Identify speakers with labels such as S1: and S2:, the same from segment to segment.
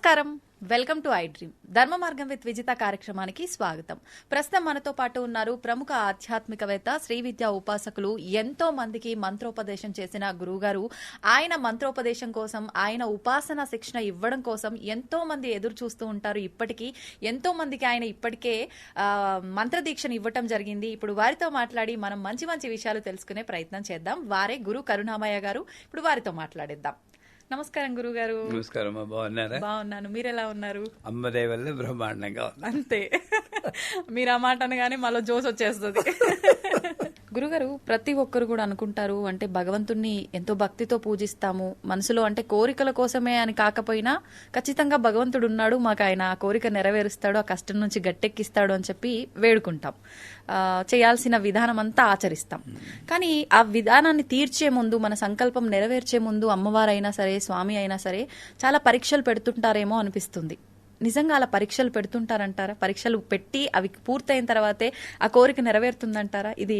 S1: నమస్కారం, welcome to I dream. ధర్మ మార్గం విత్ విజిత కార్యక్రమానికి స్వాగతం. ప్రస్తుతం మనతో పాటు ఉన్నారు ప్రముఖ ఆధ్యాత్మికవేత్త, శ్రీ విద్యా ఉపాసకులు, ఎంతో మందికి మంత్రోపదేశం చేసిన గురువుగారు. ఆయన మంత్రోపదేశం కోసం, ఆయన ఉపాసన శిక్షణ ఇవ్వడం కోసం ఎంతో మంది ఎదురు చూస్తూ ఉంటారు. ఇప్పటికీ ఎంతో మందికి ఆయన ఇప్పటికే మంత్రదీక్షను ఇవ్వటం జరిగింది. ఇప్పుడు వారితో మాట్లాడి మనం మంచి మంచి విషయాలు తెలుసుకునే ప్రయత్నం చేద్దాం. వారే గురు కరుణామయ్య గారు. ఇప్పుడు వారితో మాట్లాడిద్దాం. నమస్కారం గురుగారు.
S2: నమస్కారం. బాగున్నారా?
S1: బాగున్నాను, మీరు ఎలా ఉన్నారు?
S2: అమ్మదే వల్ల బ్రహ్మాండంగా
S1: అంతే, మీరు ఆ మాట అనగానే మాలో జోస్ వచ్చేస్తుంది. గురుగారు, ప్రతి ఒక్కరు కూడా అనుకుంటారు, అంటే భగవంతుణ్ణి ఎంతో భక్తితో పూజిస్తాము, మనసులో అంటే కోరికల కోసమే అని కాకపోయినా ఖచ్చితంగా భగవంతుడు ఉన్నాడు, మాకు ఆయన ఆ కోరిక నెరవేరుస్తాడు, ఆ కష్టం నుంచి గట్టెక్కిస్తాడు అని చెప్పి వేడుకుంటాం, చేయాల్సిన విధానం అంతా ఆచరిస్తాం. కానీ ఆ విధానాన్ని తీర్చే ముందు, మన సంకల్పం నెరవేర్చే ముందు అమ్మవారైనా సరే, స్వామి అయినా సరే చాలా పరీక్షలు పెడుతుంటారేమో అనిపిస్తుంది. నిజంగా అలా పరీక్షలు పెడుతుంటారంటారా? పరీక్షలు పెట్టి అవి పూర్తయిన తర్వాతే ఆ కోరిక నెరవేరుతుందంటారా? ఇది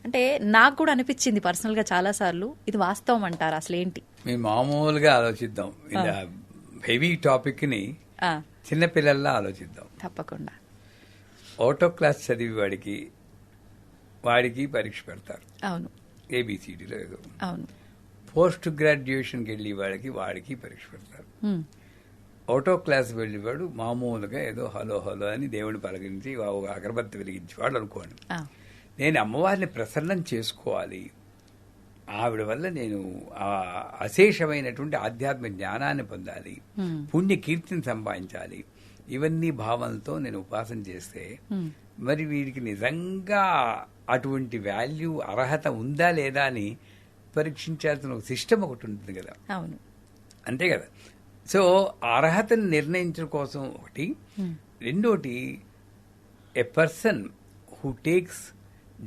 S1: అంటే నాకు కూడా అనిపించింది పర్సనల్ గా చాలా సార్లు. ఇది వాస్తవం అంటారా? అసలు ఏంటి?
S2: మేము మామూలుగా ఆలోచిద్దాం, ఇలా హెవీ టాపిక్ ని చిన్నపిల్లల్లా ఆలోచిద్దాం.
S1: తప్పకుండా.
S2: ఆటో క్లాస్ చదివి వాడికి పరీక్ష పెడతారు.
S1: అవును.
S2: ఏబిసిడీలో ఏదో.
S1: అవును.
S2: పోస్ట్ గ్రాడ్యుయేషన్కి వెళ్ళి వాడికి పరీక్ష పెడతారు. ఆటో క్లాస్ వెళ్ళేవాడు మామూలుగా ఏదో హలో హలో అని దేవుని పలకరించి ఒక అగరబత్తి వెలిగించేవాడు అనుకోండి. నేను అమ్మవారిని ప్రసన్నం చేసుకోవాలి, ఆవిడ వల్ల నేను అశేషమైనటువంటి ఆధ్యాత్మిక జ్ఞానాన్ని పొందాలి, పుణ్య కీర్తిని సంపాదించాలి, ఇవన్నీ భావనలతో నేను ఉపాసన చేస్తే మరి వీడికి నిజంగా అటువంటి వాల్యూ, అర్హత ఉందా లేదా అని పరీక్షించాల్సిన ఒక సిస్టమ్ ఒకటి ఉంటుంది కదా.
S1: అవును,
S2: అంతే కదా. సో అర్హతను నిర్ణయించడం కోసం ఒకటి. రెండోటి, a person who takes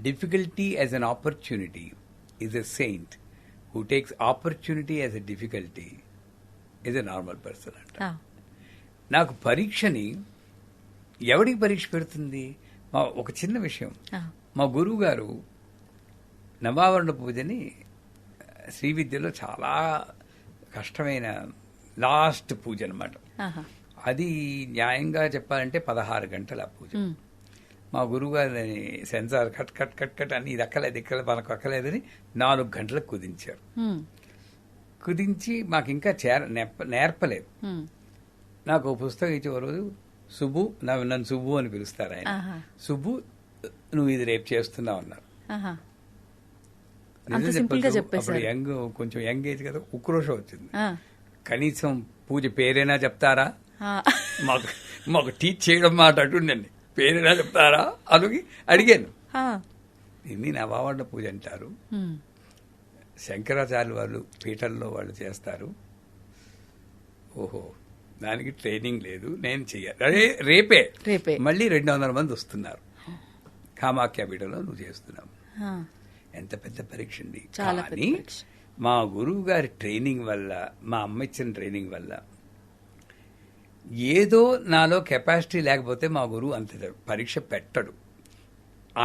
S2: difficulty as an opportunity is a saint, who takes opportunity as a difficulty is a normal person అంట. నాకు పరీక్షని ఎవడికి పరీక్ష పెడుతుంది? ఒక చిన్న విషయం, మా గురువు గారు నవావరణ పూజని శ్రీ విద్యలో చాలా కష్టమైన లాస్ట్ పూజ అనమాట. అది న్యాయంగా చెప్పాలంటే 16 గంటల పూజ. మా గురువు గారిని censor cut cut cut cut అని ఇది అక్కలేదు మనకు అక్కలేదని 4 గంటలకు కుదించారు. కుదించి మాకు ఇంకా నేర్పలేదు. నాకు ఒక పుస్తకం ఇచ్చే రోజు, సుబ్బు, నన్ను సుబ్బు అని పిలుస్తారు ఆయన, సుబ్బు నువ్వు ఇది రేపు చేస్తున్నావు అన్నారు. అప్పుడు కొంచెం యంగ్ ఏజ్ కదా, ఉక్రోషం వచ్చింది. కనీసం పూజ పేరైనా చెప్తారా, మాకు టీచ్ చేయడం మాట అటుండండి, పేరైనా చెప్తారా అని అడిగాను. దీన్ని నవావరణ పూజ అంటారు, శంకరాచార్య వాళ్ళు పీఠంలో వాళ్ళు చేస్తారు. ఓహో, దానికి ట్రైనింగ్ లేదు, నేను చెయ్యాలి. రేపే మళ్ళీ 200 మంది వస్తున్నారు, కామాఖ్య పీఠంలో నువ్వు చేస్తున్నావు. ఎంత పెద్ద పరీక్ష అండి. కానీ మా గురువు గారి ట్రైనింగ్ వల్ల, మా అమ్మ ఇచ్చిన ట్రైనింగ్ వల్ల, ఏదో నాలో కెపాసిటీ లేకపోతే మా గురువు అంత పరీక్ష పెట్టడు,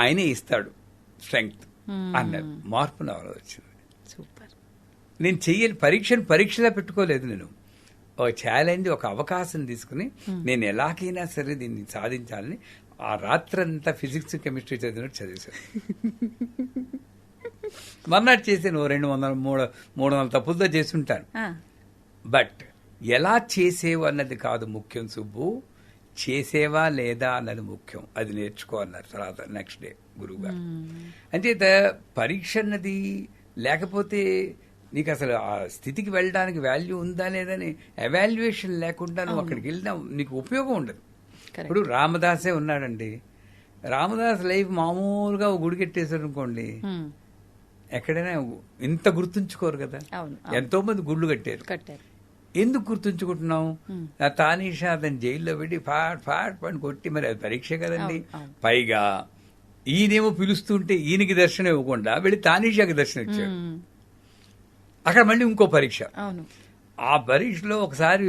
S2: ఆయనే ఇస్తాడు స్ట్రెంగ్త్ అన్నది మార్పు నాలో వచ్చింది.
S1: సూపర్. నేను
S2: చెయ్యాలి పరీక్షలా పెట్టుకోలేదు, నేను ఒక ఛాలెంజ్, ఒక అవకాశం తీసుకుని నేను ఎలాగైనా సరే దీన్ని సాధించాలని ఆ రాత్రంతా ఫిజిక్స్ కెమిస్ట్రీ చదివినట్టు చదివేశాను. మర్నాడు చేసాను 200-300 తప్పులతో చేస్తుంటాను. బట్ ఎలా చేసేవు అన్నది కాదు ముఖ్యం సుబ్బు, చేసేవా లేదా అన్నది ముఖ్యం, అది నేర్చుకోవాలన్నారు తర్వాత నెక్స్ట్ డే గురువు గారు. అంచేత పరీక్ష అన్నది లేకపోతే నీకు అసలు ఆ స్థితికి వెళ్ళడానికి వాల్యూ ఉందా లేదని ఎవాల్యుయేషన్ లేకుండా నువ్వు అక్కడికి వెళ్ళినా నీకు ఉపయోగం ఉండదు. ఇప్పుడు రామదాసే ఉన్నాడండి, రామదాస్ లైఫ్ మామూలుగా గుడి కట్టేశారు అనుకోండి, ఎక్కడైనా ఇంత గుర్తుంచుకోరు కదా. ఎంతో మంది గుళ్ళు కట్టారు. ఎందుకు గుర్తుంచుకుంటున్నాం? తానీషా అతను జైల్లో పెట్టి ఫాట్ పని కొట్టి, మరి అది పరీక్ష కదండి. పైగా ఈయనేమో పిలుస్తుంటే ఈయనకి దర్శనం ఇవ్వకుండా వెళ్ళి తానీషాకి దర్శనం ఇచ్చాడు. అక్కడ మళ్ళీ ఇంకో పరీక్ష. ఆ పరీక్షలో ఒకసారి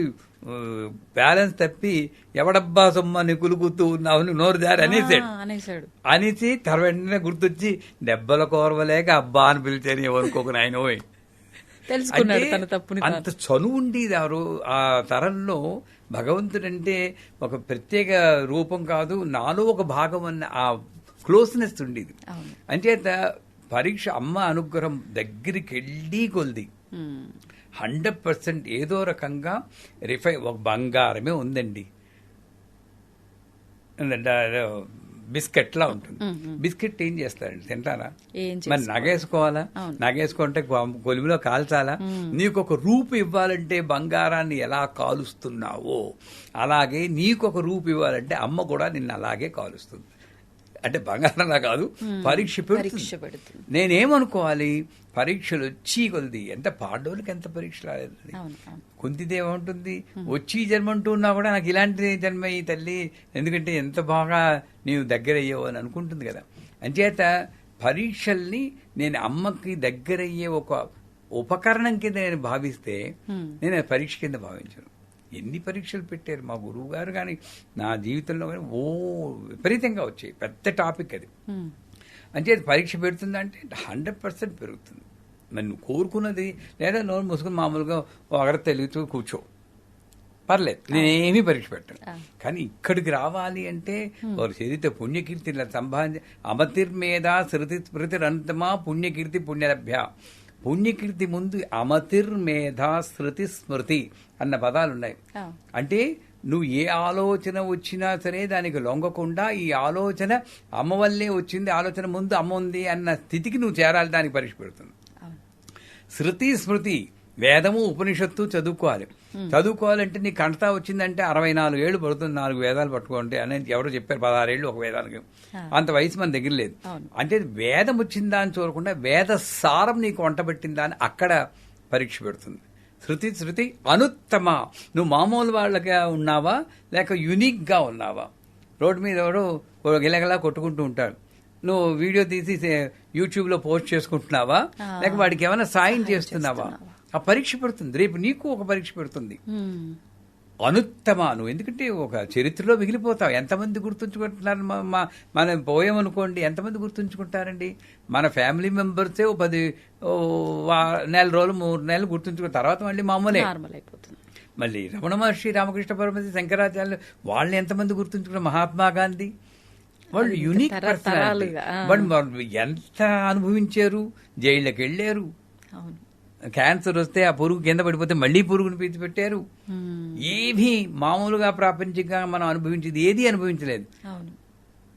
S2: బ్యాలెన్స్ తప్పి ఎవడబ్బా సొమ్మ నికులుకుతూ ఉన్నావు నోరు దారి అనేసాడు. అనేసి వెంటనే గుర్తొచ్చి దెబ్బల కోరవలేక అబ్బా అని పిలిచాను ఎవరుకోక ఆయన పోయి
S1: తెలుసుకున్నాడు తన తప్పుని తాను.
S2: అంత చనువు ఉండేది ఆ తరంలో. భగవంతుడంటే ఒక ప్రత్యేక రూపం కాదు, నాలో ఒక భాగం అన్న ఆ క్లోజ్నెస్ ఉండేది. అంచేత పరీక్ష అమ్మ అనుగ్రహం దగ్గరికి వెళ్ళి కొలిది 100% ఏదో రకంగా ఒక బంగారమే ఉందండి. బిస్కెట్ లా ఉంటుంది. బిస్కెట్ ఏం చేస్తారండి, తింటారా? మరి నగేసుకోవాలా? నగేసుకుంటే కొలిమిలో కాల్చాలా? నీకు ఒక రూపు ఇవ్వాలంటే బంగారాన్ని ఎలా కాలుస్తున్నావో అలాగే నీకు ఒక రూపు ఇవ్వాలంటే అమ్మ కూడా నిన్ను అలాగే కాలుస్తుంది. అంటే బంగారంలా కాదు, పరీక్ష పెడుతుంది. నేనేమనుకోవాలి, పరీక్షలు వచ్చి కొలిది. ఎంత పాండవులకి ఎంత పరీక్ష రాలేదు. కుంతిదేవి ఉంటుంది, వచ్చి జన్మ అంటూ ఉన్నా కూడా నాకు ఇలాంటి జన్మ ఈ తల్లి, ఎందుకంటే ఎంత బాగా నీవు దగ్గరయ్యావు అని అనుకుంటుంది కదా. అంచేత పరీక్షల్ని నేను అమ్మకి దగ్గరయ్యే ఒక ఉపకరణం కింద నేను భావిస్తే నేను పరీక్ష కింద భావించను. ఎన్ని పరీక్షలు పెట్టారు మా గురువు గారు కానీ నా జీవితంలో కానీ విపరీతంగా వచ్చాయి. పెద్ద టాపిక్ అది. అంటే పరీక్ష పెడుతుందంటే 100% పెరుగుతుంది. మరి నువ్వు కోరుకున్నది లేదా నోరు మూసుకుని మామూలుగా ఒకరి తెలుగుతూ కూర్చో, పర్లేదు, నేనేమీ పరీక్ష పెట్టను. కానీ ఇక్కడికి రావాలి అంటే వారు చరిత్ర పుణ్యకీర్తి సంపాదించి అమతిర్మేధ శృతి స్మృతిరంతమా పుణ్యకీర్తి పుణ్యలభ్య. పుణ్యకీర్తి ముందు అమతిర్మేధ శృతి స్మృతి అన్న పదాలున్నాయి. అంటే నువ్వు ఏ ఆలోచన వచ్చినా సరే దానికి లొంగకుండా ఈ ఆలోచన అమ్మ వల్లే వచ్చింది, ఆలోచన ముందు అమ్మ ఉంది అన్న స్థితికి నువ్వు చేరాలి. దానికి పరీక్ష పెడుతుంది. శృతి స్మృతి, వేదము ఉపనిషత్తు చదువుకోవాలంటే నీ కంటతా వచ్చిందంటే 64 ఏళ్ళు పడుతుంది 4 వేదాలు పట్టుకోండి అని ఎవరో చెప్పారు. 16 ఏళ్ళు ఒక వేదానికి. అంత వయసు మన దగ్గర లేదు. అంటే వేదం వచ్చిందా అని చూడకుండా వేద సారం నీకు వంటబెట్టిందా అని అక్కడ పరీక్ష పెడుతుంది. శృతి అనుత్తమ, నువ్వు మామూలు వాళ్ళగా ఉన్నావా లేక యునిక్ గా ఉన్నావా? రోడ్డు మీద ఎవడో గిలగలా కొట్టుకుంటూ ఉంటాడు, నువ్వు వీడియో తీసి యూట్యూబ్ లో పోస్ట్ చేసుకుంటున్నావా లేక వాడికి ఏమైనా సాయం చేస్తున్నావా? ఆ పరీక్ష పెడుతుంది. రేపు నీకు ఒక పరీక్ష పెడుతుంది. అనుత్తమ, నువ్వు ఎందుకంటే ఒక చరిత్రలో మిగిలిపోతావు. ఎంతమంది గుర్తుంచుకుంటున్నారు? మనం పోయామనుకోండి, ఎంతమంది గుర్తుంచుకుంటారండి? మన ఫ్యామిలీ మెంబర్సే 10 నెల రోజులు 3 నెలలు గుర్తుంచుకున్న తర్వాత మళ్ళీ మామూలే అయిపోతుంది. మళ్ళీ రమణ మహర్షి, రామకృష్ణ పరమహంస, శంకరాచార్యులు వాళ్ళని ఎంతమంది గుర్తుంచుకున్నారు? మహాత్మా గాంధీ, వాళ్ళు యూనిక్ పర్సనాలిటీ. వాళ్ళు ఎంత అనుభవించారు, జైళ్ళకి వెళ్ళారు. క్యాన్సర్ వస్తే ఆ పురుగు కింద పడిపోతే మళ్లీ పురుగును పీచి పెట్టారు. ఏమీ మామూలుగా ప్రాపంచికంగా మనం అనుభవించేది ఏది అనుభవించలేదు.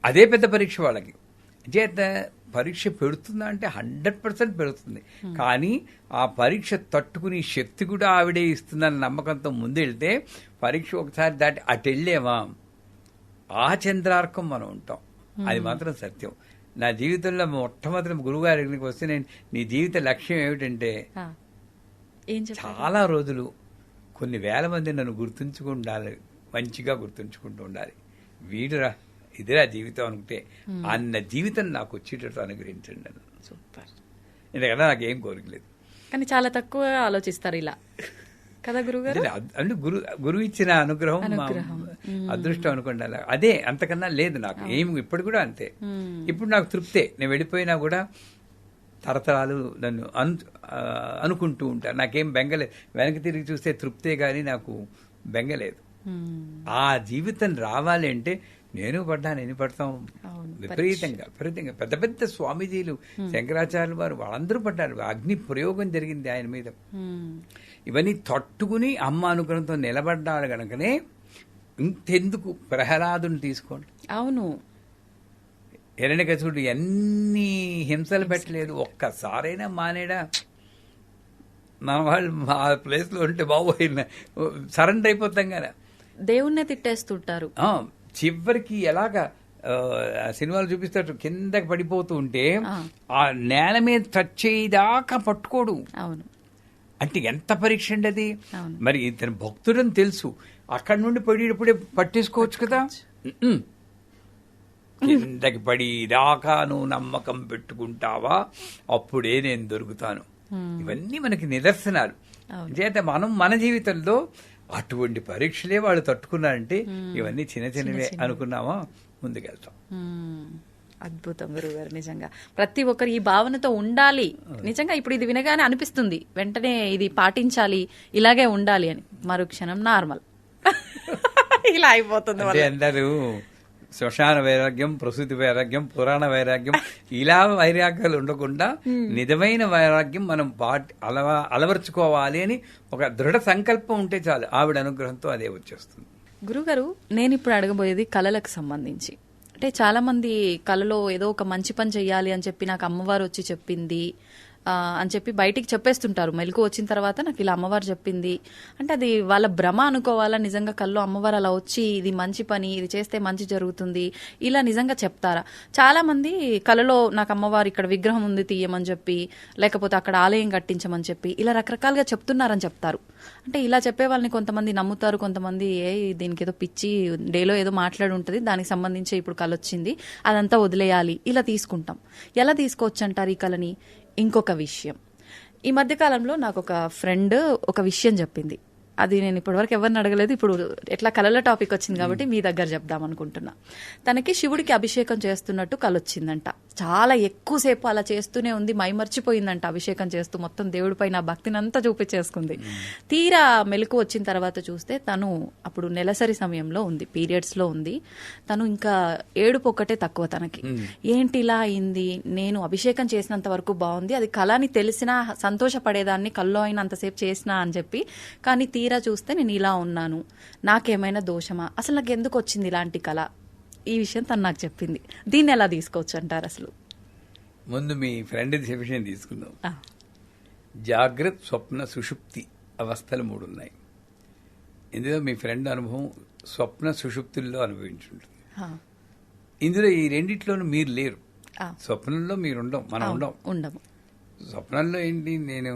S2: అదే పెద్ద పరీక్ష వాళ్ళకి. చేత పరీక్ష పెడుతుందా అంటే 100% పెడుతుంది. కానీ ఆ పరీక్ష తట్టుకుని శక్తి కూడా ఆవిడే ఇస్తుందన్న నమ్మకంతో ముందెళ్తే పరీక్ష ఒకసారి దాటి అటు వెళ్ళేవా ఆ చంద్రార్కం మనం ఉంటాం. అది మాత్రం సత్యం. నా జీవితంలో మొట్టమొదటి గురువుగారి దగ్గరికి వస్తే నేను నీ జీవిత లక్ష్యం ఏమిటంటే, చాలా రోజులు కొన్ని వేల మంది నన్ను గుర్తుంచుకుండాలి, మంచిగా గుర్తుంచుకుంటూ ఉండాలి. వీడురా ఇదిరా జీవితం అనుకుంటే అన్న జీవితం నాకు వచ్చేటట్టు అనుగ్రహించండి నన్ను. సూపర్. ఎందుకంటే నాకేం కోరికలేదు.
S1: కానీ చాలా తక్కువ ఆలోచిస్తారు ఇలా కదా గురుగారు.
S2: అంటే గురువు ఇచ్చిన అనుగ్రహం అదృష్టం అనుకోండి. అలా అదే, అంతకన్నా లేదు నాకు ఏమి. ఇప్పుడు కూడా అంతే. ఇప్పుడు నాకు తృప్తే. నేను వెళ్ళిపోయినా కూడా తరతరాలు నన్ను అనుకుంటూ ఉంటాను. నాకేం బెంగలేదు. వెనక్కి తిరిగి చూస్తే తృప్తే గాని నాకు బెంగలేదు. ఆ జీవితం రావాలి అంటే నేను పడ్డాను, ఎన్ని పడతాం, విపరీతంగా పెద్ద పెద్ద స్వామీజీలు, శంకరాచార్యులు వారు వాళ్ళందరూ పడ్డారు. అగ్ని ప్రయోగం జరిగింది ఆయన మీద. ఇవన్నీ తట్టుకుని అమ్మ అనుగ్రహంతో నిలబడ్డాడు గనకనే ఇంతెందుకు ప్రహ్లాదుని తీసుకోండి.
S1: అవును,
S2: హిరణ్యకశిపుడు ఎన్ని హింసలు పెట్టలేదు, ఒక్కసారైనా మానేడా? మన వాళ్ళు ఆ ప్లేస్ లో ఉంటే బాబు సరెండర్ అయిపోతాం కదా.
S1: దేవుణ్ణే తిట్టేస్తుంటారు.
S2: చివరికి ఎలాగా సినిమాలు చూపిస్తాడు, కిందకి పడిపోతూ ఉంటే ఆ నేల మీద టచ్ చేయదాకా పట్టుకోడు.
S1: అవును,
S2: అంటే ఎంత పరీక్ష అండి అది. మరి ఇతను భక్తుడని తెలుసు, అక్కడి నుండి పడేటప్పుడే పట్టేసుకోవచ్చు కదా. కిందకి పడిదాకా నువ్వు నమ్మకం పెట్టుకుంటావా, అప్పుడే నేను దొరుకుతాను. ఇవన్నీ మనకి నిదర్శనాలు. చేత మనం మన జీవితంలో అటువంటి పరీక్షలే వాళ్ళు తట్టుకున్నారంటే ఇవన్నీ చిన్న చిన్నవే అనుకున్నామా, ముందుకెళ్తాం.
S1: అద్భుతం గురుగారు. నిజంగా ప్రతి ఒక్కరు ఈ భావనతో ఉండాలి. నిజంగా ఇప్పుడు ఇది వినగానే అనిపిస్తుంది వెంటనే ఇది పాటించాలి, ఇలాగే ఉండాలి అని. మరుక్షణం నార్మల్ ఇలా అయిపోతుంది.
S2: అంటే అందరూ శ్మశాన వైరాగ్యం, ప్రసూతి వైరాగ్యం, పురాణ వైరాగ్యం ఇలా వైరాగ్యాలు ఉండకుండా నిజమైన వైరాగ్యం మనం అలవర్చుకోవాలి అని ఒక దృఢ సంకల్పం ఉంటే చాలు, ఆవిడ అనుగ్రహంతో అదే వచ్చేస్తుంది.
S1: గురుగారు, నేను ఇప్పుడు అడగబోయేది కళలకు సంబంధించి. అంటే చాలా మంది కళలో ఏదో ఒక మంచి పని చెయ్యాలి అని చెప్పి నాకు అమ్మవారు వచ్చి చెప్పింది అని చెప్పి బయటికి చెప్పేస్తుంటారు. మెలకు వచ్చిన తర్వాత నాకు ఇలా అమ్మవారు చెప్పింది అంటే అది వాళ్ళ భ్రమ అనుకోవాలా? నిజంగా కల్లో అమ్మవారు అలా వచ్చి ఇది మంచి పని, ఇది చేస్తే మంచి జరుగుతుంది ఇలా నిజంగా చెప్తారా? చాలా మంది కళలో నాకు అమ్మవారు ఇక్కడ విగ్రహం ఉంది తీయమని చెప్పి, లేకపోతే అక్కడ ఆలయం కట్టించమని చెప్పి ఇలా రకరకాలుగా చెప్తున్నారని చెప్తారు. అంటే ఇలా చెప్పే వాళ్ళని కొంతమంది నమ్ముతారు, కొంతమంది దీనికి ఏదో పిచ్చి డేలో ఏదో మాట్లాడి ఉంటుంది, దానికి సంబంధించి ఇప్పుడు కళ వచ్చింది అదంతా వదిలేయాలి ఇలా తీసుకుంటాం. ఎలా తీసుకోవచ్చు అంటారు ఈ కళని? ఇంకొక విషయం, ఈ మధ్య కాలంలో నాకు ఒక ఫ్రెండ్ ఒక విషయం చెప్పింది. అది నేను ఇప్పటివరకు ఎవరిని అడగలేదు. ఇప్పుడు ఎట్లా కళల టాపిక్ వచ్చింది కాబట్టి మీ దగ్గర చెప్దాం అనుకుంటున్నా. తనకి శివుడికి అభిషేకం చేస్తున్నట్టు కళ వచ్చిందంట. చాలా ఎక్కువసేపు అలా చేస్తూనే ఉంది, మైమర్చిపోయిందంట అభిషేకం చేస్తూ. మొత్తం దేవుడి పైన భక్తిని అంతా చూపించేసుకుంది. తీరా మెలకు వచ్చిన తర్వాత చూస్తే తను అప్పుడు నెలసరి సమయంలో ఉంది, పీరియడ్స్ లో ఉంది. తను ఇంకా ఏడుపు ఒక్కటే తక్కువ తనకి. ఏంటి ఇలా అయింది, నేను అభిషేకం చేసినంత వరకు బాగుంది, అది కళ అని తెలిసినా సంతోషపడేదాన్ని, కల్లో అయినా అంతసేపు చేసినా అని చెప్పి, కానీ తీరా చూస్తే నేను ఇలా ఉన్నాను, నాకేమైనా దోషమా, అసలు నాకు ఎందుకు వచ్చింది ఇలాంటి కళ, ఈ విషయం తను నాకు చెప్పింది. దీన్ని ఎలా తీసుకోవచ్చు అంటారు? అసలు
S2: ముందు మీ ఫ్రెండ్ విషయం తీసుకుందాం. జాగ్రత్త, స్వప్న, సుషుప్తి అవస్థలు 3 ఉన్నాయి. ఇందులో మీ ఫ్రెండ్ అనుభవం స్వప్న సుషుప్తుల్లో అనుభవించుంటుంది. ఇందులో ఈ రెండిట్లోనూ మీరు లేరు. స్వప్నంలో మీరు మనం ఉండము. స్వప్నంలో ఏంటి, నేను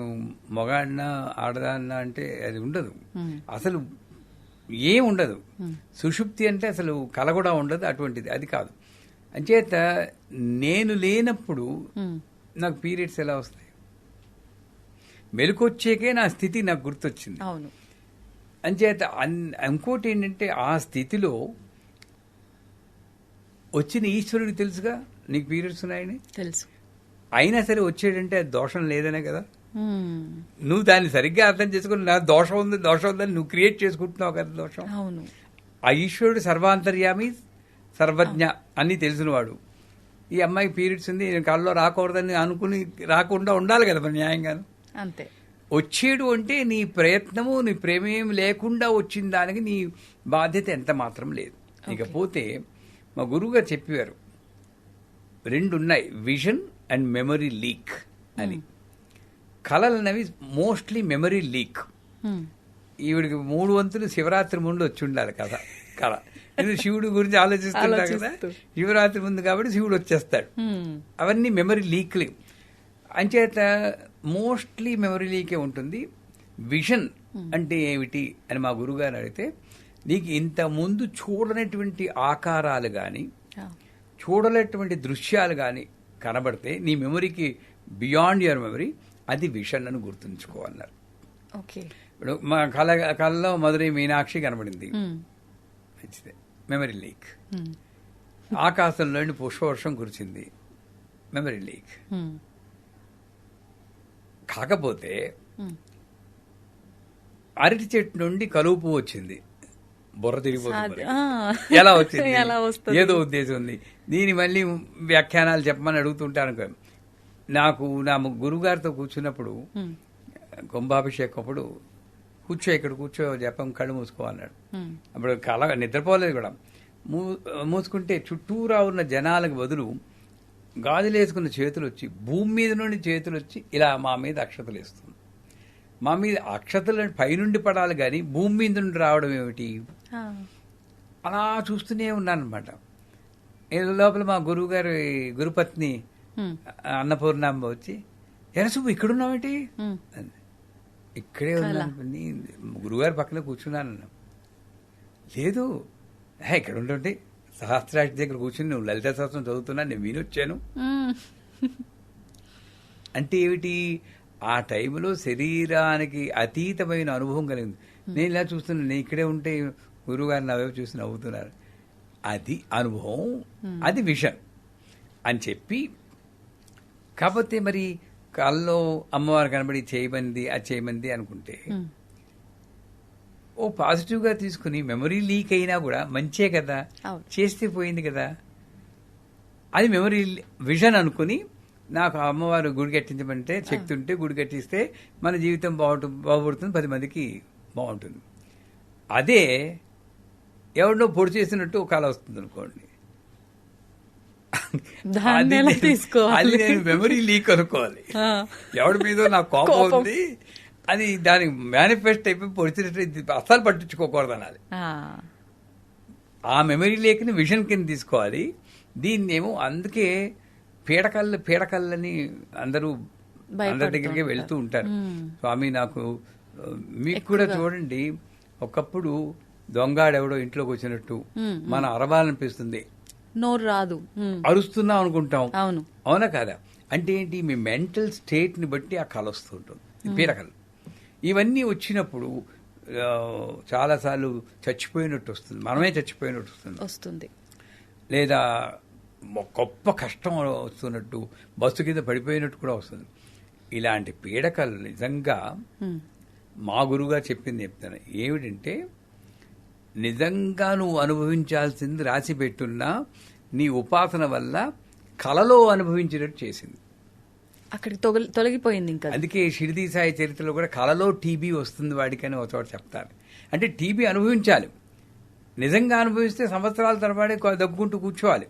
S2: మగాడినా ఆడదాన్నా అంటే అది ఉండదు, అసలు ఏం ఉండదు. సుషుప్తి అంటే అసలు కల కూడా ఉండదు, అటువంటిది అది కాదు. అంచేత నేను లేనప్పుడు నాకు పీరియడ్స్ ఎలా వస్తాయి? మెలకొచ్చేకే నా స్థితి నాకు గుర్తొచ్చింది. అంచేత ఇంకోటి ఏంటంటే ఆ స్థితిలో వచ్చిన ఈశ్వరుడికి తెలుసుగా నీకు పీరియడ్స్ ఉన్నాయని తెలుసు. అయినా సరే వచ్చేటంటే అది దోషం లేదనే కదా. నువ్వు దాన్ని సరిగ్గా అర్థం చేసుకుని నా దోషం ఉందని నువ్వు క్రియేట్ చేసుకుంటున్నావు కదా దోషం. ఆ ఈశ్వరుడు సర్వాంతర్యామి, సర్వజ్ఞ అని తెలిసినవాడు. ఈ అమ్మాయికి పీరియడ్స్ ఉంది, నేను కళ్ళలో రాకూడదని అనుకుని రాకుండా ఉండాలి కదా మరి న్యాయంగాను. అంతే. వచ్చేడు అంటే నీ ప్రయత్నము, నీ ప్రేమేం లేకుండా వచ్చిన దానికి నీ బాధ్యత ఎంత మాత్రం లేదు. ఇకపోతే మా గురువుగారు చెప్పేవారు 2 ఉన్నాయి, విజన్ అండ్ మెమరీ లీక్ అని. కళలు అనేవి మోస్ట్లీ మెమరీ లీక్. ఈవిడికి 3 వంతులు శివరాత్రి ముందు వచ్చి ఉండాలి కళ. నేను శివుడి గురించి ఆలోచిస్తున్నా కదా, శివరాత్రి ముందు కాబట్టి శివుడు వచ్చేస్తాడు. అవన్నీ మెమరీ లీక్లు. అంచేత మోస్ట్లీ మెమరీ లీకే ఉంటుంది. విజన్ అంటే ఏమిటి అని మా గురువుగారు అడిగితే, నీకు ఇంత ముందు చూడనటువంటి ఆకారాలు కానీ చూడలేటువంటి దృశ్యాలు కానీ కనబడితే నీ మెమరీకి బియాండ్ యువర్ మెమరీ, అది విషన్ అని గుర్తుంచుకోవాలన్నారు. ఇప్పుడు మా కళలో మధురై మీనాక్షి కనబడింది, మంచిదే, మెమరీ లీక్. ఆకాశంలోని పుష్పవర్షం కురిచింది, మెమరీ లీక్. కాకపోతే అరటి చెట్టు నుండి కలుపు వచ్చింది, బుర్ర తిరిగిపోతుంది. ఎలా వచ్చింది, ఏదో ఉద్దేశం ఉంది. దీని మళ్ళీ వ్యాఖ్యానాలు చెప్పమని అడుగుతుంటాను. నాకు నా గురువుగారితో కూర్చున్నప్పుడు కుంభాభిషేకం అప్పుడు ఇక్కడ కూర్చో జపం, కళ్ళు మూసుకో అన్నాడు. అప్పుడు నిద్రపోలేదు కూడా. మూసుకుంటే చుట్టూరా ఉన్న జనాలకు బదులు గాజులేసుకున్న చేతులు వచ్చి, భూమి మీద నుండి చేతులు వచ్చి ఇలా మా మీద అక్షతలు వేస్తుంది. మా మీద అక్షతలు పైనుండి పడాలి కానీ భూమి మీద నుండి రావడం ఏమిటి? అలా చూస్తూనే ఉన్నానమాట. లోపల మా గురువు గారి గురుపత్ని అన్నపూర్ణాంబ వచ్చి, ఎరసుబ్బు ఇక్కడున్నావేంటి? ఇక్కడే ఉన్నాను, గురువుగారి పక్కన కూర్చున్నాను. లేదు, ఇక్కడ ఉంటుంటే సహస్రాష్ట్ర దగ్గర కూర్చుని నువ్వు లలిత సహస్రం చదువుతున్నా, నేను వినొచ్చాను. అంటే ఏమిటి? ఆ టైంలో శరీరానికి అతీతమైన అనుభవం కలిగింది. నేను ఇలా చూస్తున్నాను, నేను ఇక్కడే ఉంటే గురువుగారు నా వైపు చూసి నవ్వుతున్నారు. అది అనుభవం, అది విషన్. అని చెప్పి, కాకపోతే మరి కళ్ళలో అమ్మవారు కనబడి చేయమంది అది చేయమంది అనుకుంటే ఓ పాజిటివ్గా తీసుకుని మెమరీ లీక్ అయినా కూడా మంచే కదా, చేస్తే పోయింది కదా, అది మెమరీ విజన్ అనుకుని నాకు అమ్మవారు గుడి కట్టించమంటే శక్తి ఉంటే గుడి కట్టిస్తే మన జీవితం బాగుపడుతుంది, 10 మందికి బాగుంటుంది. అదే ఎవరినో పొడి చేసినట్టు ఒక కళ వస్తుంది అనుకోండి, అది నేను మెమరీ లీక్ అనుకోవాలి. ఎవరి మీద నాకు కోపం ఉంది అది దానికి మేనిఫెస్ట్ అయిపోయి పొడిచినట్టు అస్సలు పట్టించుకోకూడదు అనాలి. ఆ మెమరీ లేకని విజన్ కింద తీసుకోవాలి. దీన్ని ఏమో అందుకే పీడకల్లని అందరూ అందరి దగ్గరికి వెళ్తూ ఉంటారు. స్వామి నాకు మీకు కూడా చూడండి, ఒకప్పుడు దొంగాడెవడో ఇంట్లోకి వచ్చినట్టు మనం అరవాలనిపిస్తుంది,
S1: నోరు రాదు,
S2: అరుస్తున్నాం అనుకుంటాం. అవునా కాదా? అంటే ఏంటి, మీ మెంటల్ స్టేట్ ని బట్టి ఆ కళ వస్తూ ఉంటుంది. పీడకలు ఇవన్నీ వచ్చినప్పుడు చాలాసార్లు చచ్చిపోయినట్టు వస్తుంది, మనమే చచ్చిపోయినట్టు వస్తుంది, లేదా గొప్ప కష్టం వస్తున్నట్టు, బస్సు కింద పడిపోయినట్టు కూడా వస్తుంది. ఇలాంటి పీడకలు నిజంగా మా గురువుగా చెప్తాను ఏమిటంటే, నిజంగా నువ్వు అనుభవించాల్సింది రాసి పెట్టున్నా నీ ఉపాసన వల్ల కలలో అనుభవించినట్టు చేసింది,
S1: అక్కడికి తొలగిపోయింది. ఇంకా అందుకే
S2: షిరిడి సాయి చరిత్రలో కూడా కలలో టీబీ వస్తుంది వాడికని ఒక చోట చెప్తారు. అంటే టీబీ అనుభవించాలి, నిజంగా అనుభవిస్తే సంవత్సరాల తరబడి దగ్గుకుంటూ కూర్చోవాలి.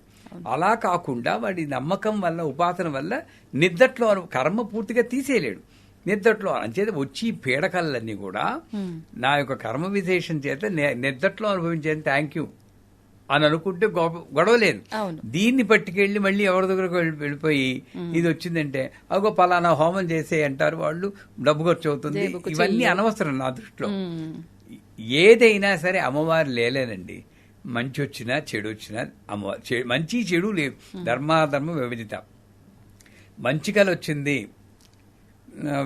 S2: అలా కాకుండా వాడి నమ్మకం వల్ల, ఉపాసన వల్ల నిద్దట్లో కర్మ పూర్తిగా తీసేయలేడు, నిద్దట్లో అంచేత వచ్చి పీడకలన్నీ కూడా నా యొక్క కర్మ విశేషం చేత నిద్దట్లో అనుభవించేది, థ్యాంక్ యూ అని అనుకుంటే గొడవ లేదు. దీన్ని పట్టుకెళ్ళి మళ్ళీ ఎవరి దగ్గరకు వెళ్ళిపోయి ఇది వచ్చిందంటే అగో పలానా హోమం చేసే అంటారు వాళ్ళు, డబ్బు ఖర్చు అవుతుంది, ఇవన్నీ అనవసరం నా దృష్టిలో. ఏదైనా సరే అమ్మవారు లేలేనండి, మంచి వచ్చినా చెడు వచ్చినా అమ్మవారు, మంచి చెడు లేవు, ధర్మాధర్మ వివిధిత. మంచి కళ వచ్చింది,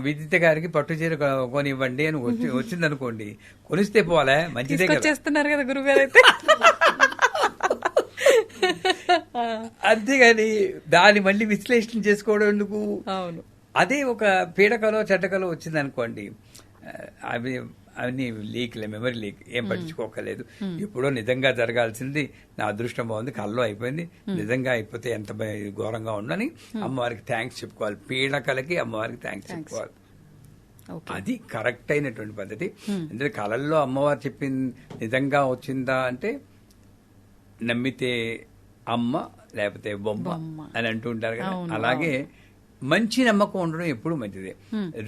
S2: విదిత గారికి పట్టు చీర కొనివ్వండి అని వచ్చింది అనుకోండి, కొనిస్తే పోలే, మంచిదే
S1: చేస్తున్నారు కదా గురుగారు అయితే.
S2: అంతేగాని దాన్ని మళ్ళీ విశ్లేషణ చేసుకోవడం ఎందుకు?
S1: అవును.
S2: అదే ఒక పీడకలో చెడ్డకలో వచ్చింది అనుకోండి, అవన్నీ లీక్లే, మెమరీ లీక్, ఏం పట్టించుకోకలేదు. ఎప్పుడో నిజంగా జరగాల్సింది నా అదృష్టం బాగుంది, కల్లో అయిపోయింది, నిజంగా అయిపోతే ఎంత ఘోరంగా ఉండని అమ్మవారికి థ్యాంక్స్ చెప్పుకోవాలి. పీడకలకి అమ్మవారికి థ్యాంక్స్ చెప్పుకోవాలి, అది కరెక్ట్ అయినటువంటి పద్ధతి. ఎందుకంటే కళల్లో అమ్మవారు చెప్పింది నిజంగా వచ్చిందా అంటే, నమ్మితే అమ్మ లేకపోతే బొమ్మ అని అంటూ ఉంటారు కదా, అలాగే మంచి నమ్మకం ఉండడం ఎప్పుడు మంచిదే.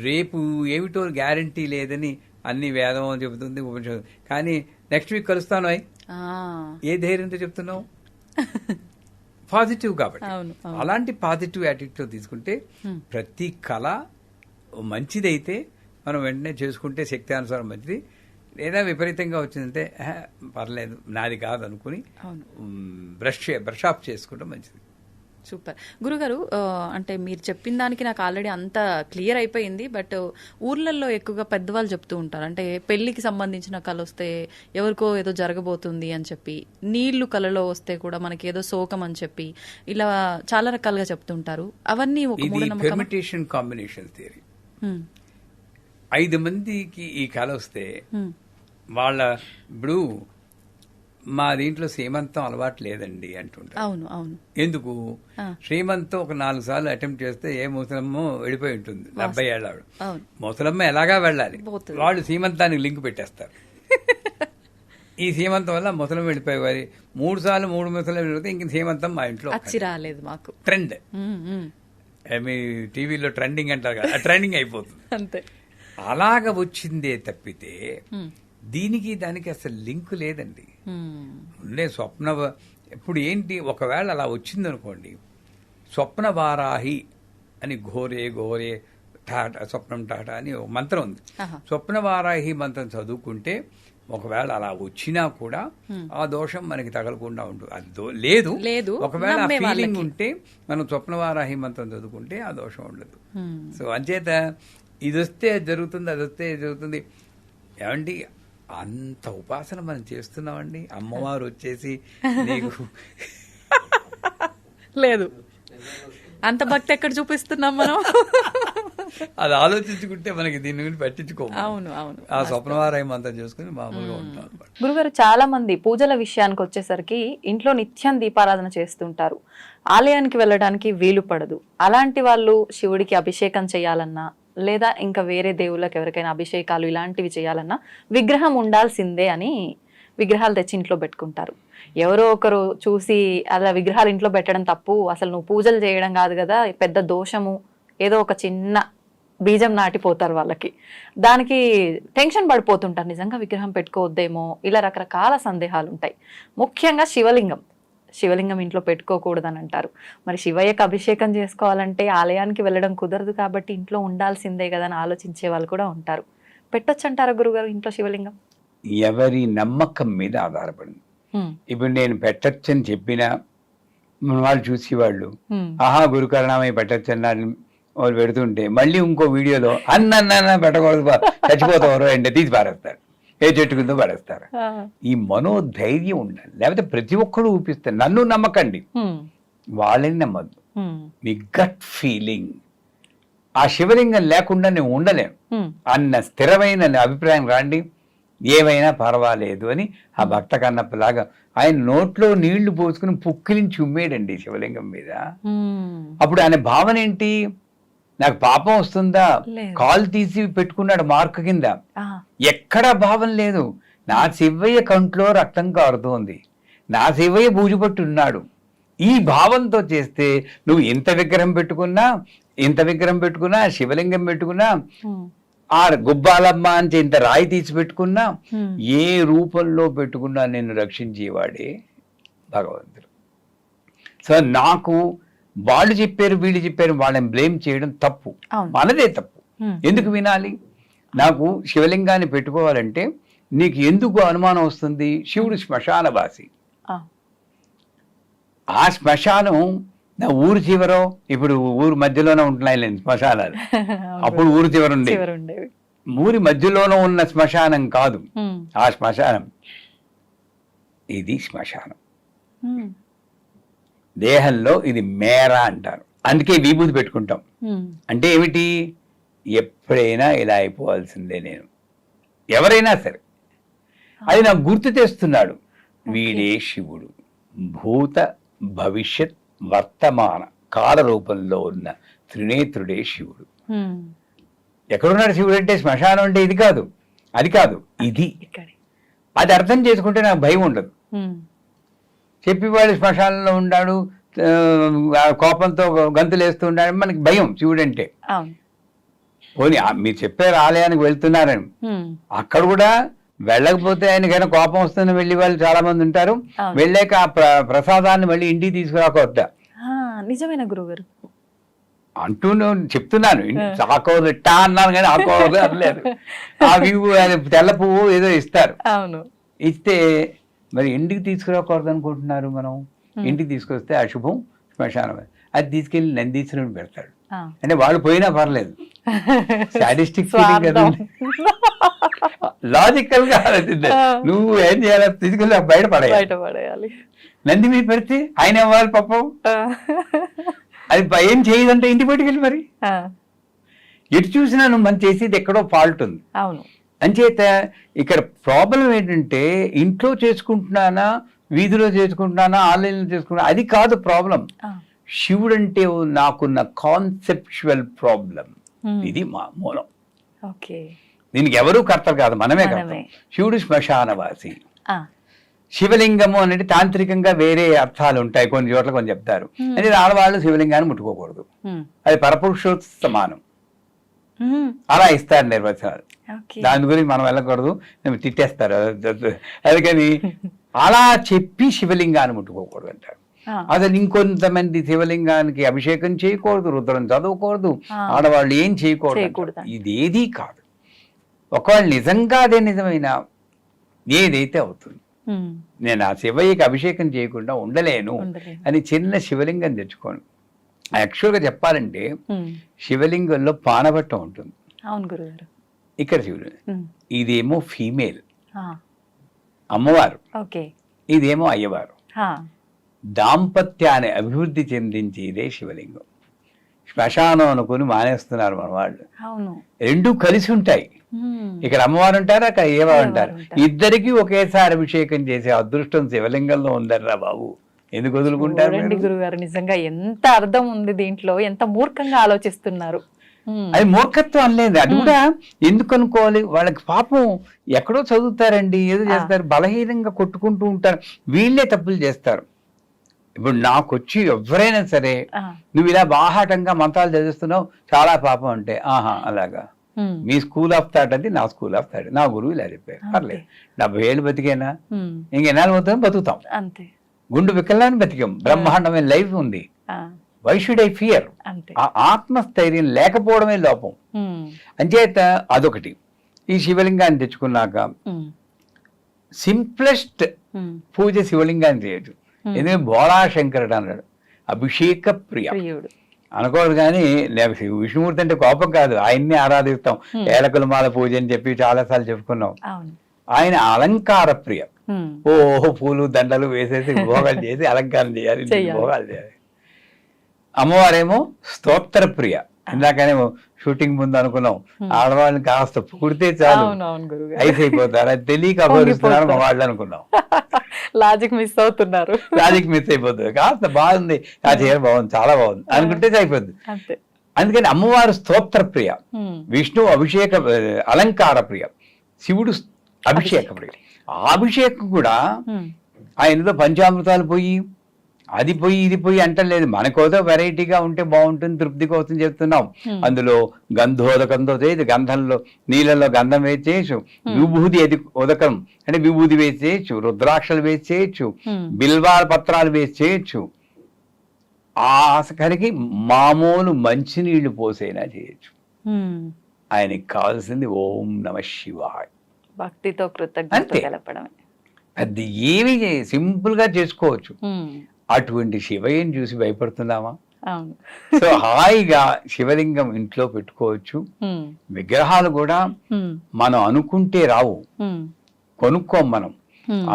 S2: రేపు ఏమిటో గ్యారంటీ లేదని అన్ని వేదం చెబుతుంది, ఉపనిషత్తు, కానీ నెక్స్ట్ వీక్ కలుస్తాను ఏ ధైర్యంతో చెప్తున్నావు? పాజిటివ్ కాబట్టి. అలాంటి పాజిటివ్ యాటిట్యూడ్ తీసుకుంటే ప్రతి కళ మంచిదైతే మనం వెంటనే చేసుకుంటే శక్తి అనుసారం మంచిది, లేదా విపరీతంగా వచ్చిందంటే పర్లేదు నాది కాదు అనుకుని బ్రష్ ఆఫ్ చేసుకుంటే మంచిది.
S1: సూపర్ గురుగారు. అంటే మీరు చెప్పిన దానికి నాకు ఆల్రెడీ అంతా క్లియర్ అయిపోయింది. బట్ ఊర్లలో ఎక్కువగా పెద్దవాళ్ళు చెప్తూ ఉంటారు, అంటే పెళ్లికి సంబంధించిన కళ వస్తే ఎవరికో ఏదో జరగబోతుంది అని చెప్పి, నీళ్లు కళలో వస్తే కూడా మనకి ఏదో శోకం అని చెప్పి, ఇలా చాలా రకాలుగా చెప్తుంటారు. అవన్నీ ఒక
S2: పెర్మిటేషన్ కాంబినేషన్ థియరీ. 5 మందికి ఈ కళ వస్తే వాళ్ళ, ఇప్పుడు మా దీంట్లో శ్రీమంతం అలవాటు లేదండి అంటుంటారు.
S1: అవును అవును.
S2: ఎందుకు? శ్రీమంతం ఒక 4 సార్లు అటెంప్ట్ చేస్తే ఏ ముసలమ్మ వెళ్ళిపోయి ఉంటుంది, 70 ఏళ్ళ ఆవిడ. ముసలమ్మ ఎలాగా వెళ్ళాలి, వాళ్ళు శ్రీమంతానికి లింక్ పెట్టేస్తారు. ఈ శ్రీమంతం వల్ల ముసలం వెళ్ళిపోయేవారి 3 సార్లు 3 ముసలం వెళ్ళిపోతే ఇంక శ్రీమంతం మా ఇంట్లో
S1: రాలేదు, మాకు
S2: ట్రెండ్. మీ టీవీలో ట్రెండింగ్ అంటారు కదా, ట్రెండింగ్ అయిపోతుంది
S1: అంతే.
S2: అలాగ వచ్చిందే తప్పితే దీనికి దానికి అసలు లింక్ లేదండి. ఉండే స్వప్న, ఇప్పుడు ఏంటి, ఒకవేళ అలా వచ్చిందనుకోండి, స్వప్న వారాహి అని ఘోరే ఘోరే టాటా స్వప్నం టాటా అని ఒక మంత్రం ఉంది. స్వప్న వారాహి మంత్రం చదువుకుంటే ఒకవేళ అలా వచ్చినా కూడా ఆ దోషం మనకి తగలకుండా ఉంటుంది. అది లేదు, ఒకవేళ ఆ ఫీలింగ్ ఉంటే మనం స్వప్న వారాహి మంత్రం చదువుకుంటే ఆ దోషం ఉండదు. సో అంచేత ఇది వస్తే అది జరుగుతుంది, అది వస్తే ఇది జరుగుతుంది. ఏమండి, అంత ఉపాసన మనం చేస్తున్నామండి, అమ్మవారు వచ్చేసి నీకు
S1: లేదు అంత భక్తి ఎక్కడ చూపిస్తున్నాం మనం?
S2: అది ఆలోచించుకుంటే మనకి దీని గురించి పట్టించుకోము.
S1: అవును అవును.
S2: ఆ స్వప్నవారాయం అంతా చేసుకుని మామూలుగా ఉంటాం అన్నమాట.
S3: గురుగారు, చాలా మంది పూజల విషయానికి వచ్చేసరికి ఇంట్లో నిత్యం దీపారాధన చేస్తుంటారు, ఆలయానికి వెళ్ళడానికి వీలు పడదు. అలాంటి వాళ్ళు శివుడికి అభిషేకం చేయాలన్నా లేదా ఇంకా వేరే దేవుళ్ళకి ఎవరికైనా అభిషేకాలు ఇలాంటివి చేయాలన్నా విగ్రహం ఉండాల్సిందే అని విగ్రహాలు తెచ్చి ఇంట్లో పెట్టుకుంటారు. ఎవరో ఒకరు చూసి అలా విగ్రహాలు ఇంట్లో పెట్టడం తప్పు, అసలు నువ్వు పూజలు చేయడం కాదు కదా, పెద్ద దోషము, ఏదో ఒక చిన్న బీజం నాటిపోతారు వాళ్ళకి. దానికి టెన్షన్ పడిపోతుంటారు, నిజంగా విగ్రహం పెట్టుకోవద్దేమో, ఇలా రకరకాల సందేహాలు ఉంటాయి. ముఖ్యంగా శివలింగం ఇంట్లో పెట్టుకోకూడదని అంటారు. మరి శివయ్యకు అభిషేకం చేసుకోవాలంటే ఆలయానికి వెళ్ళడం కుదరదు కాబట్టి ఇంట్లో ఉండాల్సిందే కదా అని ఆలోచించే వాళ్ళు కూడా ఉంటారు. పెట్టొచ్చు అంటారా గురుగారు ఇంట్లో శివలింగం?
S2: ఎవరి నమ్మకం మీద ఆధారపడింది. ఇప్పుడు నేను పెట్టచ్చని చెప్పినా మన వాళ్ళు చూసేవాళ్ళు ఆహా గురుకరణమే పెట్టచ్చని వాళ్ళు పెడుతుంటే మళ్ళీ ఇంకో వీడియోలో అన్న పెట్టకూడదు చచ్చిపోతారు అంటే తీసి పారేస్తారు, ఏ చెట్టు కింద పడేస్తారు. ఈ మనోధైర్యం ఉండాలి. లేకపోతే ప్రతి ఒక్కరు ఊపిస్తారు. నన్ను నమ్మకండి, వాళ్ళని నమ్మద్దు. మీ గట్ ఫీలింగ్, ఆ శివలింగం లేకుండా నేను ఉండలేను అన్న స్థిరమైన అభిప్రాయం రాండి, ఏమైనా పర్వాలేదు అని ఆ భక్త కన్నప్పలాగా ఆయన నోట్లో నీళ్లు పోసుకుని పుక్కిలించి ఉమ్మేడండి శివలింగం మీద. అప్పుడు ఆయన భావన ఏంటి? నాకు పాపం వస్తుందా? కాలు తీసి పెట్టుకున్నాడు మార్క్ కింద. ఎక్కడా భావం లేదు. నా శివయ్య కంట్లో రక్తం కారుతోంది, నా శివయ్య బూజుపట్టు ఉన్నాడు. ఈ భావంతో చేస్తే నువ్వు ఇంత విగ్రహం పెట్టుకున్నా శివలింగం పెట్టుకున్నా, ఆ గుబ్బాలమ్మ అని ఇంత రాయి తీసి పెట్టుకున్నా, ఏ రూపంలో పెట్టుకున్నా నిన్ను రక్షించేవాడే భగవంతుడు. సో నాకు వాళ్ళు చెప్పారు వీళ్ళు చెప్పారు వాళ్ళని బ్లేమ్ చేయడం తప్పు, మనదే తప్పు. ఎందుకు వినాలి? నాకు శివలింగాన్ని పెట్టుకోవాలంటే నీకు ఎందుకు అనుమానం వస్తుంది? శివుడు శ్మశానవాసి. ఆ శ్మశానం నా ఊరు చివరో, ఇప్పుడు ఊరు మధ్యలోనే ఉంటున్నాయి శ్మశానాలు, అప్పుడు ఊరు చివర ఉండేవి. ఊరి మధ్యలోనే ఉన్న శ్మశానం కాదు ఆ శ్మశానం, ఇది శ్మశానం. దేహంలో ఇది మేరా అంటారు, అందుకే విభూతి పెట్టుకుంటాం. అంటే ఏమిటి? ఎప్పుడైనా ఇలా అయిపోవాల్సిందే నేను, ఎవరైనా సరే. అది నాకు గుర్తు తెస్తున్నాడు, వీడే శివుడు. భూత భవిష్యత్ వర్తమాన కాల రూపంలో ఉన్న త్రినేత్రుడే శివుడు. ఎక్కడున్నాడు శివుడు అంటే? శ్మశానం అంటే ఇది కాదు, అది కాదు, ఇది. అది అర్థం చేసుకుంటే నాకు భయం ఉండదు. చెప్పేవాడు శ్మశానంలో ఉన్నాడు, కోపంతో గంతులు వేస్తూ ఉన్నాడు, మనకి భయం శివుడు అంటే. పోనీ మీరు చెప్పారు ఆలయానికి వెళ్తున్నారని, అక్కడ కూడా వెళ్ళకపోతే ఆయనకైనా కోపం వస్తుందని వెళ్ళి వాళ్ళు చాలా మంది ఉంటారు. వెళ్ళాక ఆ ప్రసాదాన్ని మళ్ళీ ఇంటికి తీసుకురాకొద్దా?
S3: నిజమైన గురుగారు
S2: అంటూ చెప్తున్నాను. ఆకోదు టా అన్నాను కానీ ఆకోదు అనలేదు. ఆ వివు తెల్ల పువ్వు ఏదో ఇస్తారు, ఇస్తే మరి ఇంటికి తీసుకురాకూడదు అనుకుంటున్నారు మనం. ఇంటికి తీసుకొస్తే అశుభం, శ్మశానం. అది తీసుకెళ్లి నందీశ్వరుని పెడతాడు. అంటే వాళ్ళు పోయినా పర్లేదు, సాడిస్టిక్ ఫీలింగ్ కదా, లాజికల్ గా నువ్వు ఏం చేయాలి? తీసుకెళ్ళి బయట పడేయాలి. నంది మీద పెడితే ఆయన ఇవ్వాలి పాపం. అది ఏం చేయదంటే ఇంటికి పట్టుకెళ్ళి మరి ఎటు చూసినా నువ్వు మనం చేసేది ఎక్కడో ఫాల్ట్ ఉంది. అంచేత ఇక్కడ ప్రాబ్లం ఏంటంటే ఇంట్లో చేసుకుంటున్నానా, వీధిలో చేసుకుంటున్నానా, ఆన్లైన్లో చేసుకుంటున్నా, అది కాదు ప్రాబ్లం. శివుడు అంటే నాకున్న కాన్సెప్చువల్ ప్రాబ్లం, ఇది మా మూలం. దీనికి ఎవరూ కర్తలు కాదు, మనమే కర్త. శివుడు శ్మశానవాసి. శివలింగము అనేది తాంత్రికంగా వేరే అర్థాలు ఉంటాయి, కొన్ని చోట్ల కొన్ని చెప్తారు. అంటే ఆడవాళ్ళు శివలింగాన్ని ముట్టుకోకూడదు, అది పరపురుషోత్త సమానం, అలా ఇస్తారు నిర్వచనాలు. దాని గురించి మనం వెళ్ళకూడదు, తిట్టేస్తారు. అందుకని అలా చెప్పి శివలింగాన్ని ముట్టుకోకూడదు అంటారు. అసలు ఇంకొంతమంది శివలింగానికి అభిషేకం చేయకూడదు, రుద్రం చదవకూడదు, ఆడవాళ్ళు ఏం చేయకూడదు. ఇదేదీ కాదు. ఒకవేళ నిజంగా అదే నిజమైనా ఏదైతే అవుతుంది. నేను ఆ శివయ్యకి అభిషేకం చేయకుండా ఉండలేను అని చిన్న శివలింగం తెచ్చుకోను. యాక్చువల్గా చెప్పాలంటే శివలింగంలో పానవట్టం ఉంటుంది. ఇక్కడ శివుడు, ఇదేమో ఫీమేల్ అమ్మవారు, ఇదేమో అయ్యవారు. దాంపత్యాన్ని అభివృద్ధి చెందించేదే శివలింగం. శ్మశానం అనుకుని మానేస్తున్నారు మన వాళ్ళు.
S3: అవును.
S2: రెండూ కలిసి ఉంటాయి. ఇక్కడ అమ్మవారు ఉంటారు, అక్కడ ఏవారు ఉంటారు. ఇద్దరికి ఒకేసారి అభిషేకం చేసే అదృష్టం శివలింగంలో ఉందర్రా బాబు. ఎందుకు వదులుకుంటారు?
S3: గురుగారు నిజంగా ఎంత అర్థం ఉంది దీంట్లో, ఎంత మూర్ఖంగా ఆలోచిస్తున్నారు.
S2: అది మూర్ఖత్వం అనలేదు, అది కూడా ఎందుకు అనుకోవాలి? వాళ్ళకి పాపం ఎక్కడో చదువుతారండి, ఏదో చేస్తారు, బలహీనంగా కొట్టుకుంటూ ఉంటారు, వీళ్ళే తప్పులు చేస్తారు. ఇప్పుడు నాకు వచ్చి ఎవరైనా సరే నువ్వు ఇలా బాహాటంగా మంత్రాలు చదివిస్తున్నావు, చాలా పాపం అంటే, ఆహా అలాగా, మీ స్కూల్ ఆఫ్ థాట్ అది, నా స్కూల్ ఆఫ్ థాట్, నా గురువు ఇలా చెప్పారు, పర్లేదు, 70 ఏళ్ళు బతికేనా, ఇంకెన్నాళ్ళు పోతాం, బతుకుతాం, అంతే. గుండు వికలాన్ని బతికాం, బ్రహ్మాండమైన లైఫ్ ఉంది. Why should I fear? ఆ ఆత్మస్థైర్యం లేకపోవడమే లోపం. అంచేత అదొకటి. ఈ శివలింగాన్ని తెచ్చుకున్నాక సింప్లెస్ట్ పూజ శివలింగాన్ని చేయొచ్చు. ఎందుకంటే బోళాశంకరుడు అన్నాడు అభిషేక ప్రియ అనకూడదు. కానీ విష్ణుమూర్తి అంటే కోపం కాదు, ఆయన్ని ఆరాధిస్తాం. ఏలకుల మాల పూజ అని చెప్పి చాలాసార్లు చెప్పుకున్నాం. ఆయన అలంకార ప్రియ. ఓహో పూలు దండలు వేసేసి భోగాలు చేసి అలంకారం చేయాలి, భోగాలు చేయాలి. అమ్మవారేమో స్తోత్ర ప్రియ. ఇందాకనేమో షూటింగ్ ముందు అనుకున్నాం, ఆడవాళ్ళని కాస్త పొగిడితే చాలు ఐస్ అయిపోతారు, అది తెలియక అభివరిస్తున్నారు మా వాళ్ళు అనుకున్నాం.
S3: లాజిక్ మిస్ అవుతున్నారు,
S2: లాజిక్ మిస్ అయిపోతుంది. కాస్త బాగుంది, ఆ చీర బాగుంది, చాలా బాగుంది అనుకుంటే అయిపోద్ది. అందుకని అమ్మవారు స్తోత్ర ప్రియ, విష్ణు అభిషేక అలంకార ప్రియ, శివుడు అభిషేక ప్రియ. ఆ అభిషేకం కూడా ఆయనతో పంచామృతాలు పోయి అది పోయి ఇది పోయి అంటలేదు, మనకోదో వెరైటీగా ఉంటే బాగుంటుంది, తృప్తి కోసం చెప్తున్నాం. అందులో గంధోదకంతో చేయొచ్చు, గంధంలో నీళ్ళలో గంధం వేసి చేయొచ్చు, విభూది ఉదకం అంటే విభూది వేసి చేయొచ్చు, రుద్రాక్షలు వేసి చేయొచ్చు, బిల్వాల పత్రాలు వేసి చేయొచ్చు. ఆఖరికి మామూలు మంచినీళ్లు పోసైనా చేయొచ్చు. ఆయనకి కావాల్సింది ఓం నమ శివాయ,
S3: భక్తితో కృతజ్ఞత తెలపడమే.
S2: అది ఏమి సింపుల్ గా చేసుకోవచ్చు. అటువంటి శివయ్యని చూసి భయపడుతున్నామా? సో హాయిగా శివలింగం ఇంట్లో పెట్టుకోవచ్చు. విగ్రహాలు కూడా మనం అనుకుంటే రావు, కొనుక్కోం మనం.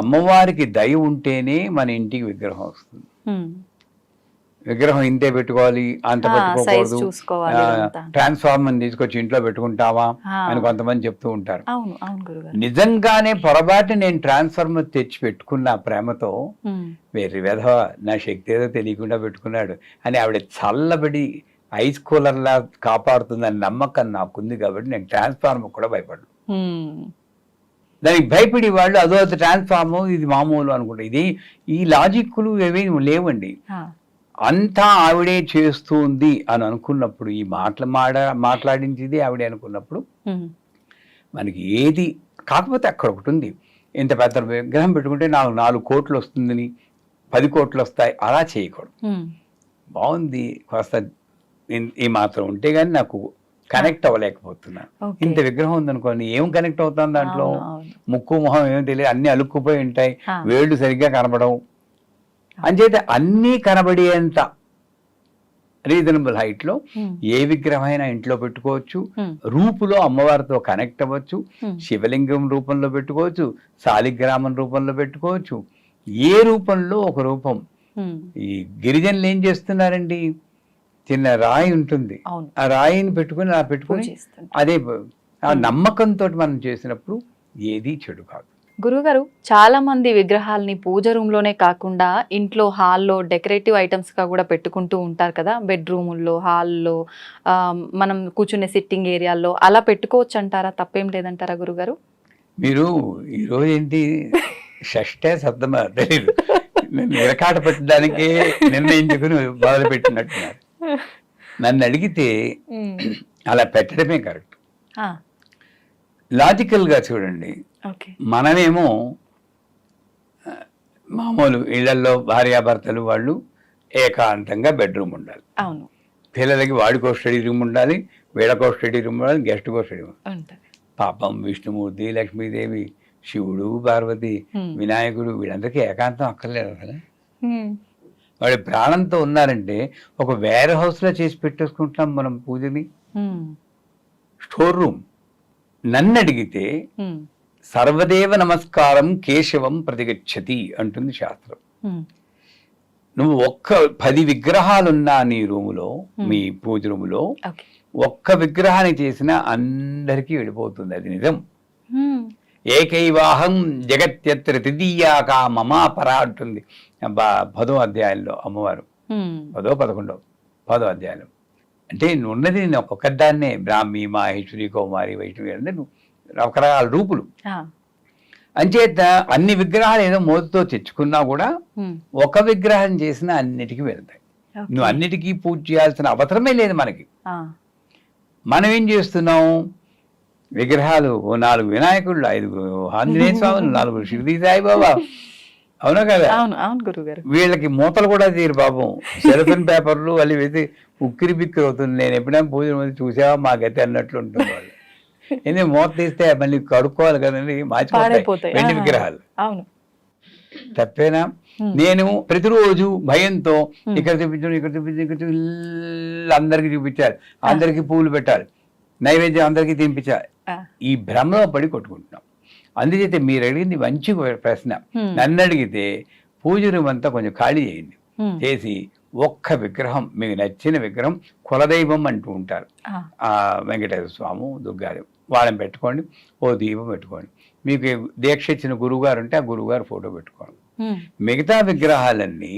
S2: అమ్మవారికి దయ ఉంటేనే మన ఇంటికి విగ్రహం వస్తుంది. విగ్రహం ఇంతే పెట్టుకోవాలి, అంత పెట్టుకోకూడదు, ట్రాన్స్ఫార్మర్ తీసుకొచ్చి ఇంట్లో పెట్టుకుంటావా అని కొంతమంది చెప్తూ ఉంటారు. నిజంగానే పొరపాటు నేను ట్రాన్స్ఫార్మర్ తెచ్చి పెట్టుకున్న ప్రేమతో, వేరే విధవ నా శక్తి ఏదో తెలియకుండా పెట్టుకున్నాడు అని ఆవిడ చల్లబడి ఐస్ కూలర్లా కాపాడుతుందని నమ్మకం నాకుంది. కాబట్టి నేను ట్రాన్స్ఫార్మర్ కూడా భయపడను. దానికి భయపడి వాళ్ళు అదో ట్రాన్స్ఫార్మర్ ఇది మామూలు అనుకుంటా. ఇది ఈ లాజిక్లు ఏమీ లేవండి. అంతా ఆవిడే చేస్తుంది అని అనుకున్నప్పుడు, ఈ మాట్లాడించేది ఆవిడే అనుకున్నప్పుడు మనకి ఏది కాకపోతే అక్కడ ఒకటి ఉంది, ఇంత పెద్ద విగ్రహం పెట్టుకుంటే నాకు 4 కోట్లు వస్తుందని 10 కోట్లు వస్తాయి అలా చేయకూడదు. బాగుంది కాస్త ఈ మాత్రం ఉంటే గానీ నాకు కనెక్ట్ అవ్వలేకపోతున్నా. ఇంత విగ్రహం ఉందనుకోండి, ఏం కనెక్ట్ అవుతాను దాంట్లో? ముక్కు మొహం ఏమో తెలియదు, అన్ని అలుక్కుపోయి ఉంటాయి, వేళ్ళు సరిగ్గా కనబడవు. అంచేత అన్నీ కనబడేంత రీజనబుల్ హైట్ లో ఏ విగ్రహమైనా ఇంట్లో పెట్టుకోవచ్చు. రూపులో అమ్మవారితో కనెక్ట్ అవ్వచ్చు, శివలింగం రూపంలో పెట్టుకోవచ్చు, శాలిగ్రామం రూపంలో పెట్టుకోవచ్చు, ఏ రూపంలో ఒక రూపం. ఈ గిరిజనులు ఏం చేస్తున్నారండి, చిన్న రాయి ఉంటుంది, ఆ రాయిని పెట్టుకుని అదే ఆ నమ్మకంతో మనం చేసినప్పుడు ఏది చెడు కాదు.
S3: గురుగారు, చాలా మంది విగ్రహాలని పూజ రూమ్ లోనే కాకుండా ఇంట్లో హాల్లో డెకరేటివ్ ఐటమ్స్ గా కూడా పెట్టుకుంటూ ఉంటారు కదా, బెడ్రూముల్లో, హాల్లో, మనం కూర్చునే సిట్టింగ్ ఏరియాల్లో అలా పెట్టుకోవచ్చు అంటారా? తప్పేం లేదంటారా గురుగారు?
S2: మీరు ఈరోజు ఏంటి షష్ఠే సప్తమ తెలియదు, నిరకాట పెట్టడానికే నిర్ణయించుకుని మొదలు పెట్టినట్టున్నారు. నన్ను అడిగితే అలా పెట్టడమే కరెక్ట్. లాజికల్ గా చూడండి, మనమేమో మామూలు ఇళ్లలో భార్యాభర్తలు వాళ్ళు ఏకాంతంగా బెడ్రూమ్ ఉండాలి, పిల్లలకి వాడికో స్టడీ రూమ్ ఉండాలి, వీళ్ళకో స్టడీ రూమ్ ఉండాలి, గెస్ట్కో స్టడీ రూమ్. పాపం విష్ణుమూర్తి, లక్ష్మీదేవి, శివుడు, పార్వతి, వినాయకుడు వీళ్ళందరికీ ఏకాంతం అక్కర్లేదు అసలు. వాడి ప్రాణంతో ఉన్నారంటే ఒక వేర్ హౌస్ లో చేసి పెట్టేసుకుంటున్నాం మనం పూజని, స్టోర్ రూమ్. నన్ను అడిగితే సర్వదేవ నమస్కారం కేశవం ప్రతిగచ్చతి అంటుంది శాస్త్రం. నువ్వు 10 విగ్రహాలున్నా నీ రూములో, మీ పూజ రూములో
S3: ఓకే.
S2: ఒక్క విగ్రహాన్ని చేసినా అందరికీ వెళ్ళిపోతుంది. అది నిజం. ఏకైవాహం జగత్యత్ర తృతీయాకా మమా పరా అంటుంది 10వ అధ్యాయంలో అమ్మవారు. 10వ 11వ 10వ అధ్యాయం. అంటే నువ్వు ఉన్నది నేను ఒక్కదాన్నే, బ్రాహ్మి, మాహేశ్వరి, కౌమారి, వైష్ణవి అంటే నువ్వు రకరకాల రూపులు. అంచేత అన్ని విగ్రహాలు ఏదో మోతుతో తెచ్చుకున్నా కూడా ఒక విగ్రహం చేసినా అన్నిటికీ వెళ్తాయి. నువ్వు అన్నిటికీ పూజ చేయాల్సిన అవసరమే లేదు మనకి. మనం ఏం చేస్తున్నాం, విగ్రహాలు 4 వినాయకుళ్ళు, 5 ఆంజనేయ స్వాములు, 4 షిరిడి సాయిబాబా, అవునా కదా? వీళ్ళకి మూతలు కూడా తీరు పాపం. సెల్ఫిన్ పేపర్లు అవి వేసి ఉక్కిరి బిక్కిరి అవుతుంది. నేను ఎప్పుడైనా పూజ చూసావా మా గతి అన్నట్లు ఉంటుంది వాళ్ళు. ఎందుకంటే మూత తీస్తే మళ్ళీ కడుక్కోవాలి కదండి, మార్చిపోతాయి వెండి విగ్రహాలు. తప్పేనా? నేను ప్రతిరోజు భయంతో ఇక్కడ చూపించడం, ఇక్కడ చూపించడం, ఇక్కడ అందరికి చూపించాలి, అందరికి పూలు పెట్టాలి, నైవేద్యం అందరికీ తినిపించాలి. ఈ భ్రమలో పడి కొట్టుకుంటున్నాం. అందుచేత మీరు అడిగింది మంచి ప్రశ్న. నన్ను అడిగితే పూజ రూమ్ అంతా కొంచెం ఖాళీ చేయండి, చేసి ఒక్క విగ్రహం, మీకు నచ్చిన విగ్రహం, కులదైవం అంటూ ఉంటారు, వెంకటేశ్వర స్వామి, దుర్గాదేవి, వాళ్ళని పెట్టుకోండి. ఓ దీపం పెట్టుకోండి. మీకు దీక్ష ఇచ్చిన గురువుగారు ఉంటే ఆ గురువుగారు ఫోటో పెట్టుకోండి. మిగతా విగ్రహాలన్నీ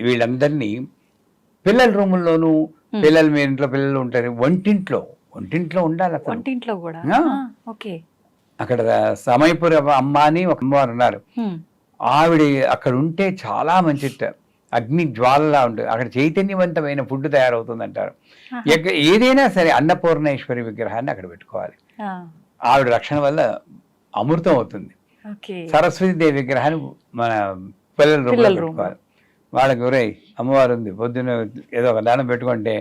S2: వీళ్ళందరినీ పిల్లల రూముల్లోనూ, పిల్లలు మీ ఇంట్లో పిల్లలు ఉంటారు, వంటింట్లో ఉండాలి. వంటింట్లో కూడా అక్కడ సమయపుర అమ్మ అని ఒక అమ్మవారు ఉన్నారు. ఆవిడ అక్కడ ఉంటే చాలా మంచిట, అగ్ని జ్వాలలా ఉంటుంది. అక్కడ చైతన్యవంతమైన ఫుడ్ తయారవుతుంది అంటారు. ఏదైనా సరే అన్నపూర్ణేశ్వరి విగ్రహాన్ని అక్కడ పెట్టుకోవాలి. ఆవిడ రక్షణ వల్ల అమృతం అవుతుంది. సరస్వతీదేవి విగ్రహాన్ని మన పిల్లల రూపంలో పెట్టుకోవాలి. వాళ్ళకి ఒరే అమ్మవారు ఉంది, పొద్దున్న ఏదో ఒక దానం పెట్టుకుంటే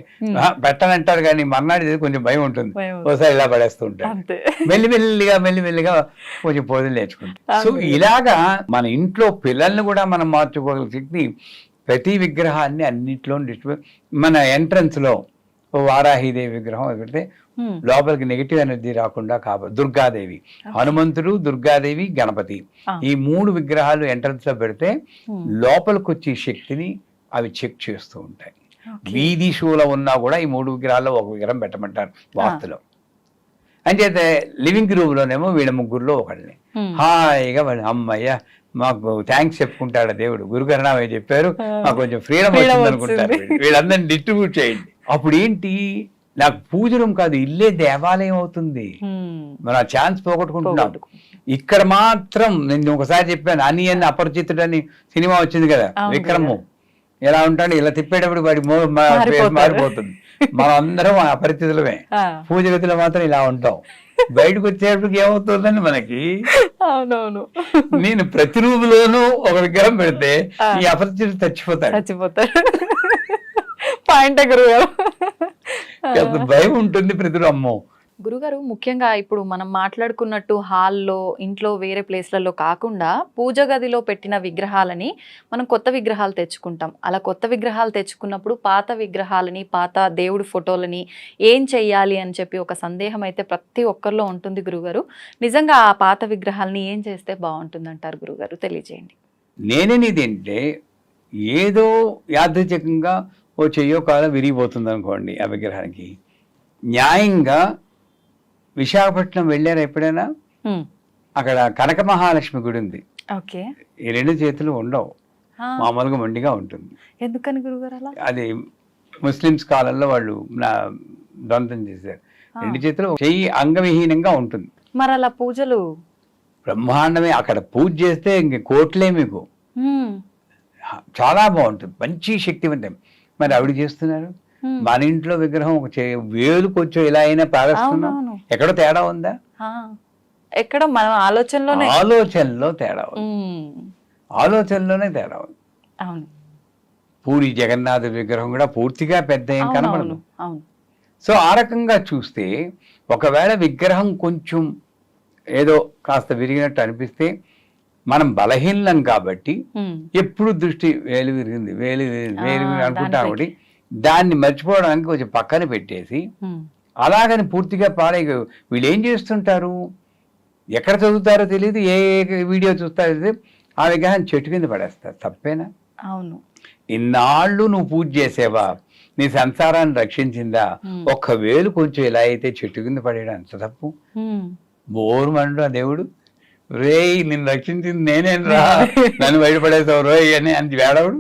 S2: పెట్టనంటారు, కానీ మర్నాడు కొంచెం భయం ఉంటుంది. ఒకసారి ఇలా పడేస్తూ ఉంటారు. మెల్లిమెల్లిగా కొంచెం పూజలు నేర్చుకుంటాం. సో ఇలాగా మన ఇంట్లో పిల్లల్ని కూడా మనం మార్చుకోగల శక్తి ప్రతి విగ్రహాన్ని అన్నింటిలో మన ఎంట్రన్స్ లో వారాహిదేవి విగ్రహం పెడితే లోపలికి నెగిటివ్ ఎనర్జీ రాకుండా కాబట్టి, దుర్గాదేవి, హనుమంతుడు, దుర్గాదేవి, గణపతి, ఈ 3 విగ్రహాలు ఎంట్రన్స్ లో పెడితే లోపలికి వచ్చే శక్తిని అవి చెక్ చేస్తూ ఉంటాయి. వీధి షోలో ఉన్నా కూడా ఈ 3 విగ్రహాల్లో ఒక విగ్రహం పెట్టమంటారు వాస్తులో. అంచేతే లివింగ్ రూమ్ లోనేమో వీళ్ళ ముగ్గురులో ఒకళ్ళని హాయిగా వాళ్ళు అమ్మయ్య మాకు థ్యాంక్స్ చెప్పుకుంటాడు దేవుడు, గురుకరణామయ్య చెప్పారు, మాకు కొంచెం ఫ్రీడమ్ వచ్చింది అనుకుంటారు. వీళ్ళందరినీ డిస్ట్రిబ్యూట్ చేయండి. అప్పుడు ఏంటి, నాకు పూజ రూమ్ కాదు, ఇల్లే దేవాలయం అవుతుంది. మనం ఆ ఛాన్స్ పోగొట్టుకుంటున్నాం. ఇక్కడ మాత్రం నేను ఒకసారి చెప్పాను, అనియన్ అపరిచితుడని సినిమా వచ్చింది కదా, విక్రము ఎలా ఉంటాడు, ఇలా తిప్పేటప్పుడు వాడి మారిపోతుంది. మనం అందరం అపరిచితులమే, పూజ గదిలో మాత్రం ఇలా ఉంటాం. బయటకు వచ్చేటప్పటికి ఏమవుతుందని మనకి. అవునవును, నేను ప్రతి రూపులోనూ ఒక విగ్రహం పెడితే ఈ అపరిచితుడు చచ్చిపోతాడు. పాయింట్ గురుగారు, భయం ఉంటుంది ప్రతి అమ్మో.
S3: గురుగారు, ముఖ్యంగా ఇప్పుడు మనం మాట్లాడుకున్నట్టు హాల్లో, ఇంట్లో, వేరే ప్లేస్లలో కాకుండా పూజ గదిలో పెట్టిన విగ్రహాలని మనం కొత్త విగ్రహాలు తెచ్చుకుంటాం. అలా కొత్త విగ్రహాలు తెచ్చుకున్నప్పుడు పాత విగ్రహాలని, పాత దేవుడి ఫోటోలని ఏం చెయ్యాలి అని చెప్పి ఒక సందేహం అయితే ప్రతి ఒక్కరిలో ఉంటుంది గురుగారు. నిజంగా ఆ పాత విగ్రహాలని ఏం చేస్తే బాగుంటుంది అంటారు గురుగారు, తెలియజేయండి.
S2: నేనేంటే ఏదో యాదృచ్ఛికంగా ఓ చెయ్యో కాలం విరిగిపోతుంది అనుకోండి, ఆ విగ్రహానికి న్యాయంగా విశాఖపట్నం వెళ్ళారు ఎప్పుడైనా? అక్కడ కనక మహాలక్ష్మి గుడి ఉంది. ఈ 2 చేతులు ఉండవు, మామూలుగా మొండిగా ఉంటుంది.
S3: ఎందుకని గురుగారు అలా?
S2: అది ముస్లిమ్స్ కాలంలో వాళ్ళు దొంతం చేశారు. 2 చేతులు, చెయ్యి అంగవిహీనంగా ఉంటుంది.
S3: మరి అలా పూజలు
S2: బ్రహ్మాండమే. అక్కడ పూజ చేస్తే ఇంక కోట్లే మీకు. చాలా బాగుంటుంది, మంచి శక్తివంతం. మరి ఆవిడ చేస్తున్నారు. మన ఇంట్లో విగ్రహం వేలు కొంచెం ఇలా అయినా ప్రారంభిస్తున్నాం, ఎక్కడో తేడా ఉందా?
S3: ఎక్కడ మనం
S2: ఆలోచనలో తేడా ఉంది, ఆలోచనలోనే తేడా ఉంది. పూరి జగన్నాథ విగ్రహం కూడా పూర్తిగా పెద్ద ఏం కనబడదు. సో ఆ రకంగా చూస్తే ఒకవేళ విగ్రహం కొంచెం ఏదో కాస్త విరిగినట్టు అనిపిస్తే మనం బలహీనం కాబట్టి ఎప్పుడు దృష్టి వేలు విరిగింది అనుకుంటాం. ఒకటి దాన్ని మర్చిపోవడానికి కొంచెం పక్కన పెట్టేసి అలాగని పూర్తిగా పాడే వీళ్ళు ఏం చేస్తుంటారు, ఎక్కడ చదువుతారో తెలియదు, ఏ వీడియో చూస్తారో తెలియదు, ఆ విగ్రహాన్ని చెట్టు కింద పడేస్తారు. తప్పేనా?
S3: అవును,
S2: ఇన్నాళ్ళు నువ్వు పూజ చేసేవా, నీ సంసారాన్ని రక్షించిందా? 1,000 కొంచెం ఇలా అయితే చెట్టు కింద పడేయడం అంత తప్పు. బోరు మండు ఆ దేవుడు, రేయ్ నిన్ను రక్షించింది నేనేం రా, నన్ను బయటపడేసావు రోయ్ అని వేడవడు.